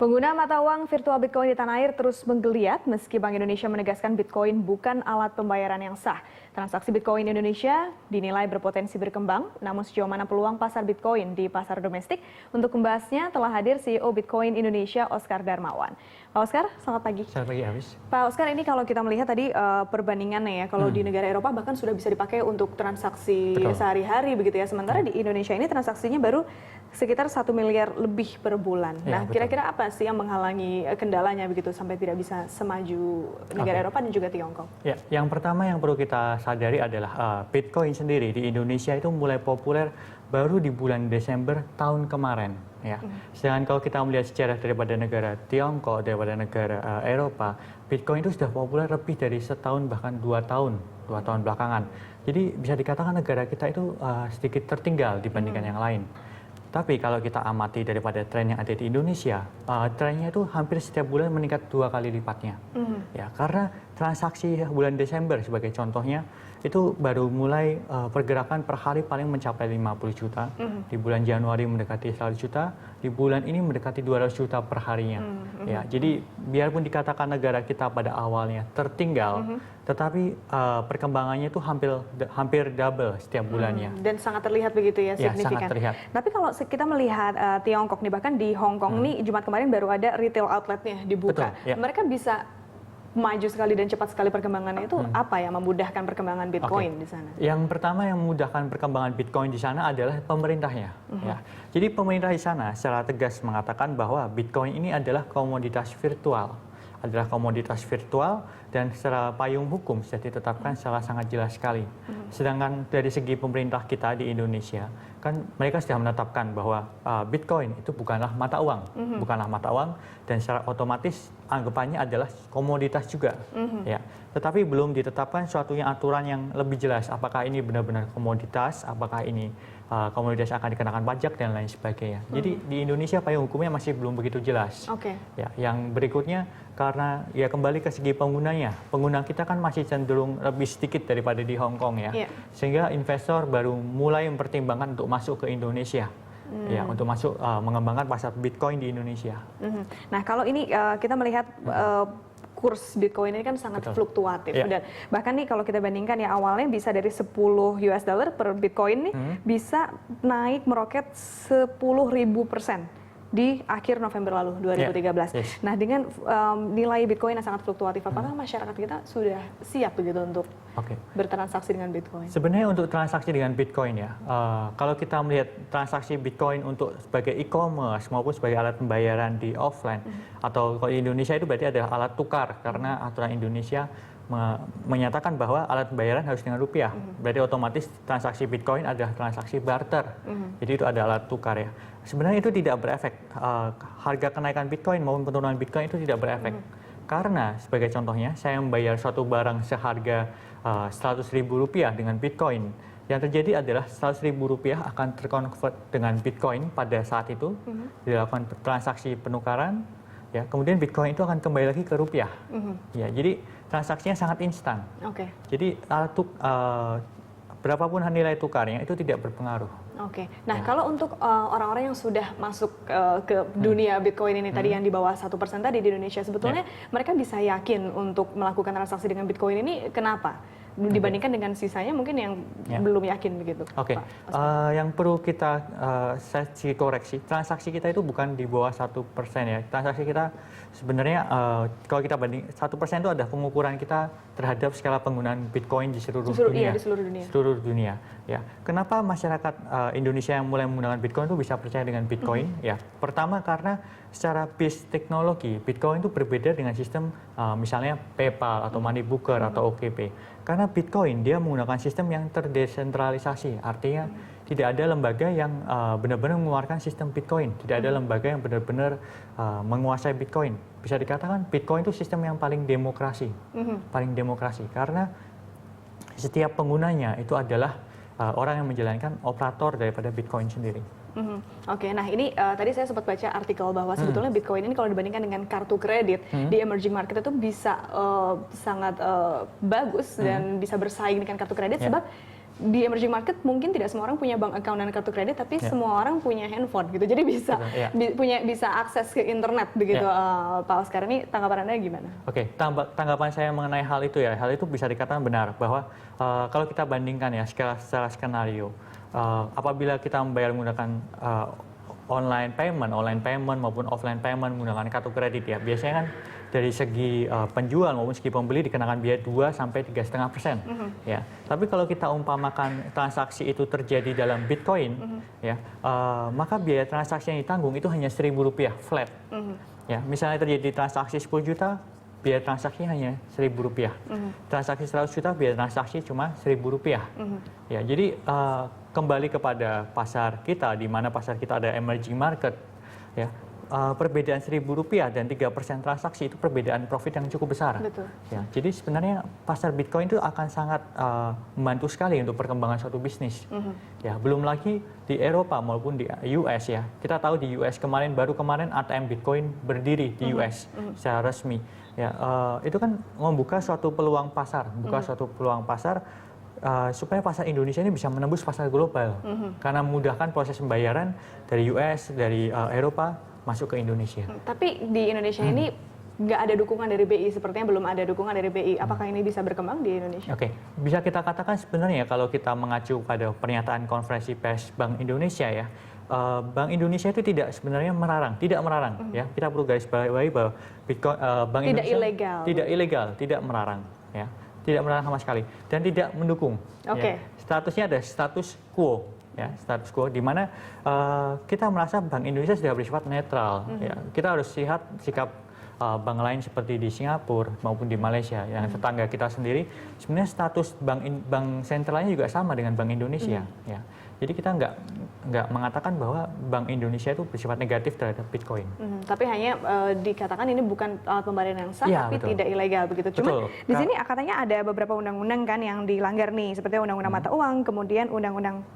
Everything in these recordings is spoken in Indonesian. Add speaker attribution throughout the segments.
Speaker 1: Pengguna mata uang virtual Bitcoin di tanah air terus menggeliat meski Bank Indonesia menegaskan Bitcoin bukan alat pembayaran yang sah. Transaksi Bitcoin Indonesia dinilai berpotensi berkembang, namun sejauh mana peluang pasar Bitcoin di pasar domestik? Untuk membahasnya telah hadir CEO Bitcoin Indonesia, Oscar Darmawan. Pak Oscar, selamat pagi.
Speaker 2: Selamat pagi, Hafiz.
Speaker 1: Pak Oscar, ini kalau kita melihat tadi perbandingannya ya, kalau di negara Eropa bahkan sudah bisa dipakai untuk transaksi sehari-hari begitu ya. Sementara di Indonesia ini transaksinya baru sekitar 1 miliar lebih per bulan.
Speaker 2: Ya,
Speaker 1: nah, kira-kira apa sih yang menghalangi kendalanya begitu sampai tidak bisa semaju negara Eropa dan juga Tiongkok?
Speaker 2: Ya, yang pertama yang perlu kita sadari adalah Bitcoin sendiri di Indonesia itu mulai populer baru di bulan Desember tahun kemarin. Ya, sedangkan kalau kita melihat sejarah daripada negara Tiongkok, daripada negara Eropa, Bitcoin itu sudah populer lebih dari setahun bahkan 2 tahun belakangan. Jadi bisa dikatakan negara kita itu sedikit tertinggal dibandingkan yang lain. Tapi kalau kita amati daripada tren yang ada di Indonesia, trennya itu hampir setiap bulan meningkat 2 kali lipatnya. Ya, karena transaksi bulan Desember sebagai contohnya itu baru mulai pergerakan per hari paling mencapai 50 juta. Di bulan Januari mendekati 100 juta, di bulan ini mendekati 200 juta per harinya. Ya, jadi biarpun dikatakan negara kita pada awalnya tertinggal, tetapi perkembangannya itu hampir double setiap bulannya.
Speaker 1: Dan sangat terlihat begitu ya, signifikan.
Speaker 2: Sangat terlihat.
Speaker 1: Tapi kalau kita melihat Tiongkok nih, bahkan di Hong Kong nih Jumat kemarin baru ada retail outletnya dibuka.
Speaker 2: Betul, ya.
Speaker 1: Mereka bisa maju sekali dan cepat sekali perkembangannya itu apa ya memudahkan perkembangan Bitcoin di sana?
Speaker 2: Yang pertama yang memudahkan perkembangan Bitcoin di sana adalah pemerintahnya. Ya. Jadi pemerintah di sana secara tegas mengatakan bahwa Bitcoin ini adalah komoditas virtual. Dan secara payung hukum sudah ditetapkan secara sangat jelas sekali. Sedangkan dari segi pemerintah kita di Indonesia, kan mereka sudah menetapkan bahwa Bitcoin itu bukanlah mata uang, dan secara otomatis anggapannya adalah komoditas juga. Ya. Tetapi belum ditetapkan suatu aturan yang lebih jelas, apakah ini benar-benar komoditas, apakah ini komoditas akan dikenakan pajak dan lain sebagainya. Jadi di Indonesia payung hukumnya masih belum begitu jelas. Ya, yang berikutnya karena ya kembali ke segi penggunanya, pengguna kita kan masih cenderung lebih sedikit daripada di Hong Kong ya, sehingga investor baru mulai mempertimbangkan untuk masuk ke Indonesia. Ya, untuk masuk mengembangkan pasar Bitcoin di Indonesia.
Speaker 1: Nah, kalau ini kita melihat kurs Bitcoin ini kan sangat fluktuatif dan bahkan nih kalau kita bandingkan ya awalnya bisa dari 10 US dollar per Bitcoin nih bisa naik meroket 10.000% di akhir November lalu 2013. Nah, dengan nilai Bitcoin yang sangat fluktuatif, apakah masyarakat kita sudah siap begitu untuk bertransaksi dengan Bitcoin?
Speaker 2: Sebenarnya untuk transaksi dengan Bitcoin ya, kalau kita melihat transaksi Bitcoin untuk sebagai e-commerce maupun sebagai alat pembayaran di offline, atau kalau di Indonesia itu berarti adalah alat tukar, karena aturan Indonesia menyatakan bahwa alat pembayaran harus dengan rupiah. Berarti otomatis transaksi Bitcoin adalah transaksi barter. Jadi itu ada alat tukar ya. Sebenarnya itu tidak berefek. Harga kenaikan Bitcoin maupun penurunan Bitcoin itu tidak berefek. Karena sebagai contohnya saya membayar suatu barang seharga Rp100.000 dengan Bitcoin. Yang terjadi adalah Rp100.000 akan terkonvert dengan Bitcoin pada saat itu, dilakukan transaksi penukaran, ya, kemudian Bitcoin itu akan kembali lagi ke rupiah. Ya, jadi transaksinya sangat instan. Jadi berapapun nilai tukarnya itu tidak berpengaruh.
Speaker 1: Nah, kalau untuk orang-orang yang sudah masuk ke dunia Bitcoin ini tadi yang di bawah 1% tadi di Indonesia, sebetulnya mereka bisa yakin untuk melakukan transaksi dengan Bitcoin ini kenapa? Dibandingkan dengan sisanya mungkin yang belum yakin begitu.
Speaker 2: Yang perlu kita koreksi, transaksi kita itu bukan di bawah 1% ya. Transaksi kita sebenarnya kalau kita banding 1% itu adalah pengukuran kita terhadap skala penggunaan Bitcoin di seluruh dunia.
Speaker 1: Di seluruh dunia.
Speaker 2: Ya. Kenapa masyarakat Indonesia yang mulai menggunakan Bitcoin itu bisa percaya dengan Bitcoin? Ya, pertama karena secara base teknologi Bitcoin itu berbeda dengan sistem misalnya PayPal atau Moneybooker atau OKP. Karena Bitcoin dia menggunakan sistem yang terdesentralisasi, artinya tidak ada lembaga yang benar-benar mengeluarkan sistem Bitcoin, tidak ada lembaga yang benar-benar menguasai Bitcoin. Bisa dikatakan Bitcoin itu sistem yang paling demokrasi, karena setiap penggunanya itu adalah orang yang menjalankan operator daripada Bitcoin sendiri.
Speaker 1: Nah ini tadi saya sempat baca artikel bahwa sebetulnya Bitcoin ini kalau dibandingkan dengan kartu kredit di emerging market itu bisa sangat bagus dan bisa bersaing dengan kartu kredit sebab di emerging market mungkin tidak semua orang punya bank account dan kartu kredit, tapi semua orang punya handphone gitu. Jadi bisa bisa akses ke internet begitu. Pak Oscar, ini tanggapan Anda gimana?
Speaker 2: Oke, tanggapan saya mengenai hal itu ya, hal itu bisa dikatakan benar bahwa kalau kita bandingkan ya secara skenario, apabila kita membayar menggunakan online payment maupun offline payment menggunakan kartu kredit ya, biasanya kan dari segi penjual maupun segi pembeli dikenakan biaya 2 sampai 3,5%. Ya. Tapi kalau kita umpamakan transaksi itu terjadi dalam Bitcoin, ya, maka biaya transaksi yang ditanggung itu hanya Rp1.000 flat. Ya, misalnya terjadi transaksi 10 juta, biaya transaksi hanya Rp1.000. Transaksi 100 juta, biaya transaksi cuma Rp1.000. Ya, jadi kembali kepada pasar kita, di mana pasar kita ada emerging market, ya. Perbedaan Rp1.000 dan 3% transaksi itu perbedaan profit yang cukup besar.
Speaker 1: Betul.
Speaker 2: Ya, jadi sebenarnya pasar Bitcoin itu akan sangat membantu sekali untuk perkembangan suatu bisnis. Ya, belum lagi di Eropa maupun di US ya. Kita tahu di US baru kemarin ATM Bitcoin berdiri di US secara resmi. Ya, itu kan membuka suatu peluang pasar, supaya pasar Indonesia ini bisa menembus pasar global karena memudahkan proses pembayaran dari US, dari Eropa masuk ke Indonesia.
Speaker 1: Tapi di Indonesia ini nggak ada dukungan dari BI, sepertinya belum ada dukungan dari BI. Apakah ini bisa berkembang di Indonesia?
Speaker 2: Oke, bisa kita katakan sebenarnya kalau kita mengacu pada pernyataan konferensi pers Bank Indonesia ya, Bank Indonesia itu tidak melarang, ya. Kita perlu garis bawahi bahwa Bitcoin, Bank
Speaker 1: tidak
Speaker 2: Indonesia tidak ilegal, tidak melarang, ya, tidak melarang sama sekali dan tidak mendukung.
Speaker 1: Oke.
Speaker 2: Ya. Statusnya ada status quo. Ya, status quo di mana kita merasa Bank Indonesia sudah bersifat netral. Ya. Kita harus lihat sikap bank lain seperti di Singapura maupun di Malaysia yang tetangga kita sendiri. Sebenarnya status bank sentralnya juga sama dengan Bank Indonesia. Ya. Jadi kita nggak mengatakan bahwa Bank Indonesia itu bersifat negatif terhadap Bitcoin.
Speaker 1: Tapi hanya dikatakan ini bukan alat pembayaran yang sah,
Speaker 2: Ya,
Speaker 1: tapi
Speaker 2: betul.
Speaker 1: tidak ilegal begitu. Cuma di sini katanya ada beberapa undang-undang kan yang dilanggar nih, seperti undang-undang mata uang, kemudian undang-undang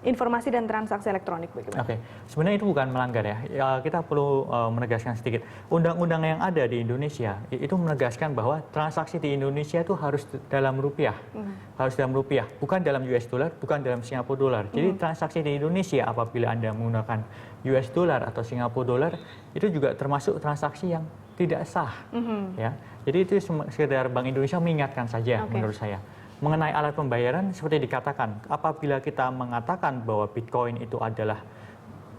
Speaker 1: informasi dan transaksi elektronik.
Speaker 2: Oke, sebenarnya itu bukan melanggar ya. Kita perlu menegaskan sedikit. Undang-undang yang ada di Indonesia itu menegaskan bahwa transaksi di Indonesia itu harus dalam rupiah, bukan dalam US dollar, bukan dalam Singapura dollar. Jadi transaksi di Indonesia apabila Anda menggunakan US dollar atau Singapura dollar itu juga termasuk transaksi yang tidak sah. Ya, jadi itu sekedar Bank Indonesia mengingatkan saja menurut saya. Mengenai alat pembayaran, seperti dikatakan, apabila kita mengatakan bahwa Bitcoin itu adalah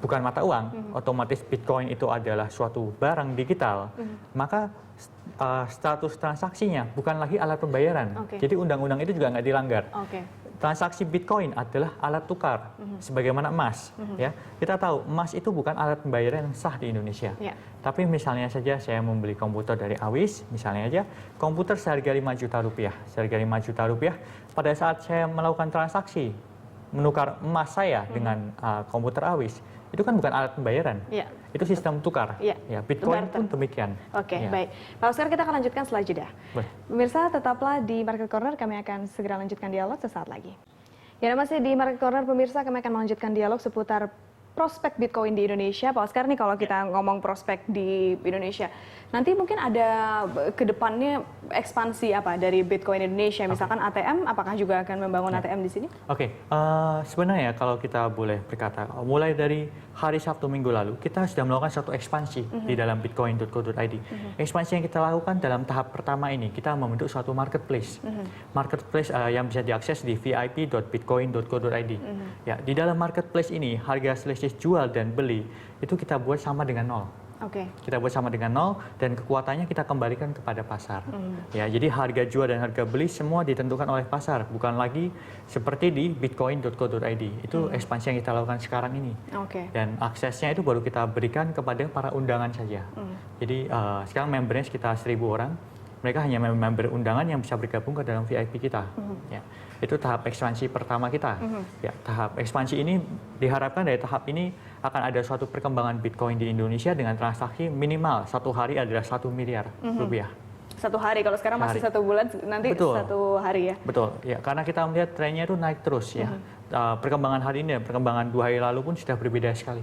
Speaker 2: bukan mata uang, otomatis Bitcoin itu adalah suatu barang digital, maka status transaksinya bukan lagi alat pembayaran. Jadi undang-undang itu juga nggak dilanggar. Transaksi Bitcoin adalah alat tukar, sebagaimana emas. Ya, kita tahu emas itu bukan alat pembayaran yang sah di Indonesia. Tapi misalnya saja saya membeli komputer dari Awis, misalnya aja komputer seharga 5 juta rupiah. Pada saat saya melakukan transaksi menukar emas saya dengan komputer Awis, itu kan bukan alat pembayaran. Itu sistem tukar. Ya, Bitcoin pun demikian.
Speaker 1: Baik. Pak Oscar, kita akan lanjutkan setelah jeda. Pemirsa, tetaplah di Market Corner, kami akan segera lanjutkan dialog sesaat lagi. Ya, masih di Market Corner, pemirsa, kami akan melanjutkan dialog seputar prospek Bitcoin di Indonesia. Pak Oscar, nih kalau kita ngomong prospek di Indonesia, nanti mungkin ada ke depannya ekspansi apa dari Bitcoin Indonesia? Misalkan ATM, apakah juga akan membangun ATM di sini?
Speaker 2: Sebenarnya kalau kita boleh berkata, mulai dari hari Sabtu minggu lalu, kita sudah melakukan satu ekspansi di dalam bitcoin.co.id. Ekspansi yang kita lakukan dalam tahap pertama ini, kita membentuk suatu marketplace. Marketplace yang bisa diakses di vip.bitcoin.co.id. Ya, di dalam marketplace ini, harga selisih jual dan beli itu kita buat sama dengan nol. Kita buat sama dengan nol dan kekuatannya kita kembalikan kepada pasar. Ya, jadi harga jual dan harga beli semua ditentukan oleh pasar, bukan lagi seperti di bitcoin.co.id. Itu ekspansi yang kita lakukan sekarang ini. Dan aksesnya itu baru kita berikan kepada para undangan saja. Jadi sekarang membernya sekitar 1.000 orang. Mereka hanya member undangan yang bisa bergabung ke dalam VIP kita. Ya, itu tahap ekspansi pertama kita. Ya, tahap ekspansi ini diharapkan dari tahap ini akan ada suatu perkembangan Bitcoin di Indonesia dengan transaksi minimal satu hari adalah 1 miliar rupiah.
Speaker 1: Satu hari, kalau sekarang masih 1 bulan, nanti 1 hari ya?
Speaker 2: Betul, ya, karena kita melihat trennya itu naik terus ya. Perkembangan hari ini dan perkembangan 2 hari lalu pun sudah berbeda sekali.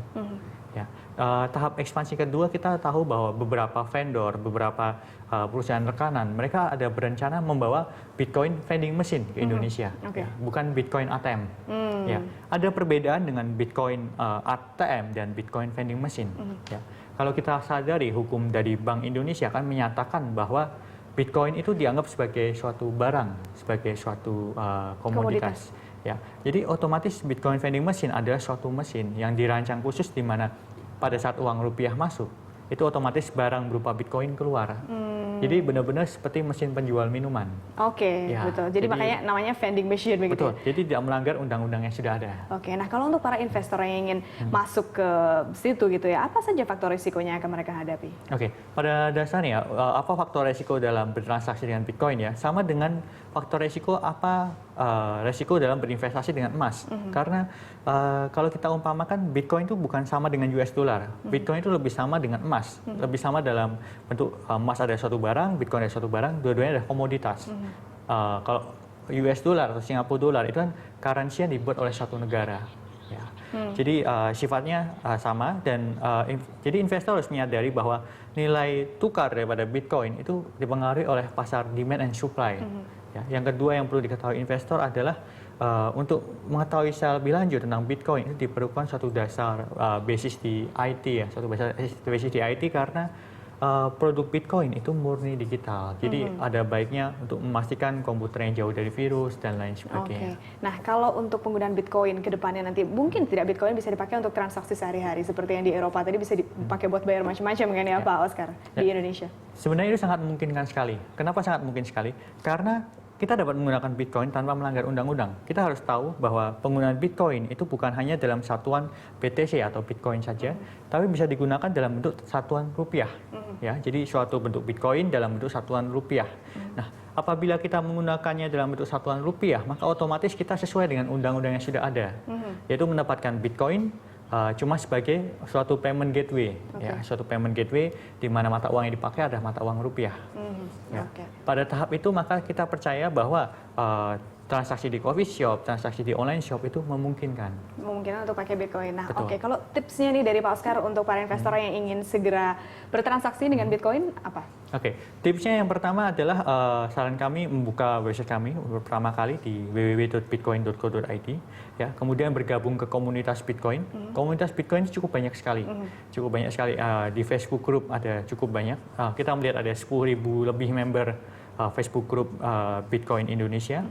Speaker 2: Ya, tahap ekspansi kedua kita tahu bahwa beberapa vendor, beberapa perusahaan rekanan, mereka ada berencana membawa Bitcoin vending machine ke Indonesia,
Speaker 1: Okay.
Speaker 2: ya, bukan Bitcoin ATM. Ya, ada perbedaan dengan Bitcoin ATM dan Bitcoin vending machine. Ya. Kalau kita sadari hukum dari Bank Indonesia kan menyatakan bahwa Bitcoin itu dianggap sebagai suatu barang, sebagai suatu komoditas. Ya, jadi otomatis Bitcoin vending machine adalah suatu mesin yang dirancang khusus di mana pada saat uang rupiah masuk, itu otomatis barang berupa Bitcoin keluar. Jadi benar-benar seperti mesin penjual minuman.
Speaker 1: Oke,
Speaker 2: Ya,
Speaker 1: betul. Jadi makanya namanya vending machine begitu.
Speaker 2: Betul, jadi tidak melanggar undang-undang yang sudah ada.
Speaker 1: Oke, nah kalau untuk para investor yang ingin masuk ke situ gitu ya, apa saja faktor risikonya yang akan mereka hadapi?
Speaker 2: Oke, pada dasarnya apa faktor resiko dalam bertransaksi dengan Bitcoin ya? Sama dengan faktor resiko apa resiko dalam berinvestasi dengan emas. Karena kalau kita umpamakan Bitcoin itu bukan sama dengan US dollar. Bitcoin itu lebih sama dengan emas. Lebih sama dalam bentuk emas ada suatu barang, Bitcoin ada suatu barang, dua-duanya ada komoditas. Kalau US dollar atau Singapura dollar itu kan currency yang dibuat oleh satu negara. Ya. Jadi sifatnya sama dan jadi investor harus menyadari bahwa nilai tukar daripada Bitcoin itu dipengaruhi oleh pasar demand and supply. Ya. Yang kedua yang perlu diketahui investor adalah untuk mengetahui secara lebih lanjut tentang Bitcoin itu diperlukan suatu dasar basis di IT ya, suatu basis di IT karena produk Bitcoin itu murni digital. Jadi ada baiknya untuk memastikan komputernya jauh dari virus dan lain sebagainya.
Speaker 1: Oke. Nah, kalau untuk penggunaan Bitcoin ke depannya nanti mungkin tidak Bitcoin bisa dipakai untuk transaksi sehari-hari seperti yang di Eropa tadi bisa dipakai buat bayar macam-macam kan ya Pak Oscar di Indonesia.
Speaker 2: Sebenarnya itu sangat memungkinkan sekali. Kenapa sangat mungkin sekali? Karena kita dapat menggunakan Bitcoin tanpa melanggar undang-undang. Kita harus tahu bahwa penggunaan Bitcoin itu bukan hanya dalam satuan BTC atau Bitcoin saja, tapi bisa digunakan dalam bentuk satuan rupiah. Ya, jadi suatu bentuk Bitcoin dalam bentuk satuan rupiah. Nah, apabila kita menggunakannya dalam bentuk satuan rupiah, maka otomatis kita sesuai dengan undang-undang yang sudah ada, yaitu mendapatkan Bitcoin cuma sebagai suatu payment gateway, ya, suatu payment gateway di mana mata uang yang dipakai adalah mata uang rupiah. Ya. Pada tahap itu maka kita percaya bahwa transaksi di coffee shop, transaksi di online shop itu memungkinkan.
Speaker 1: Memungkinkan untuk pakai Bitcoin. Nah, oke, kalau tipsnya nih dari Pak Oscar untuk para investor yang ingin segera bertransaksi dengan Bitcoin apa?
Speaker 2: Oke, tipsnya yang pertama adalah saran kami membuka website kami pertama kali di www.bitcoin.co.id, ya. Kemudian bergabung ke komunitas Bitcoin. Komunitas Bitcoin cukup banyak sekali, di Facebook Group ada cukup banyak. Kita melihat ada 10.000 lebih member Facebook Group Bitcoin Indonesia.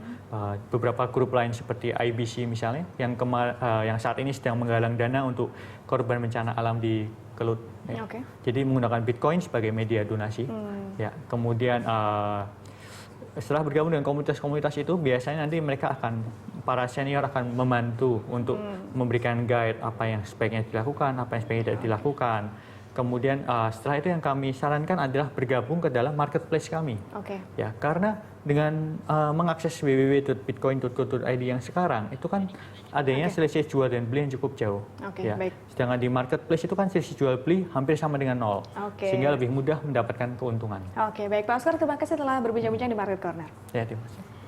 Speaker 2: Beberapa grup lain seperti IBC misalnya, yang saat ini sedang menggalang dana untuk korban bencana alam di Kelut. Ya. Jadi menggunakan Bitcoin sebagai media donasi. Ya, kemudian setelah bergabung dengan komunitas-komunitas itu, biasanya nanti mereka para senior akan membantu untuk memberikan guide apa yang sebaiknya dilakukan, apa yang sebaiknya tidak dilakukan. Kemudian setelah itu yang kami sarankan adalah bergabung ke dalam marketplace kami. Ya, karena dengan mengakses www.bitcoin.co.id yang sekarang itu kan adanya selisih jual dan beli yang cukup jauh. Ya. Sedangkan di marketplace itu kan selisih jual beli hampir sama dengan nol, sehingga lebih mudah mendapatkan keuntungan.
Speaker 1: Baik Pak Oscar, terima kasih telah berbincang-bincang di Market Corner.
Speaker 2: Ya, terima kasih.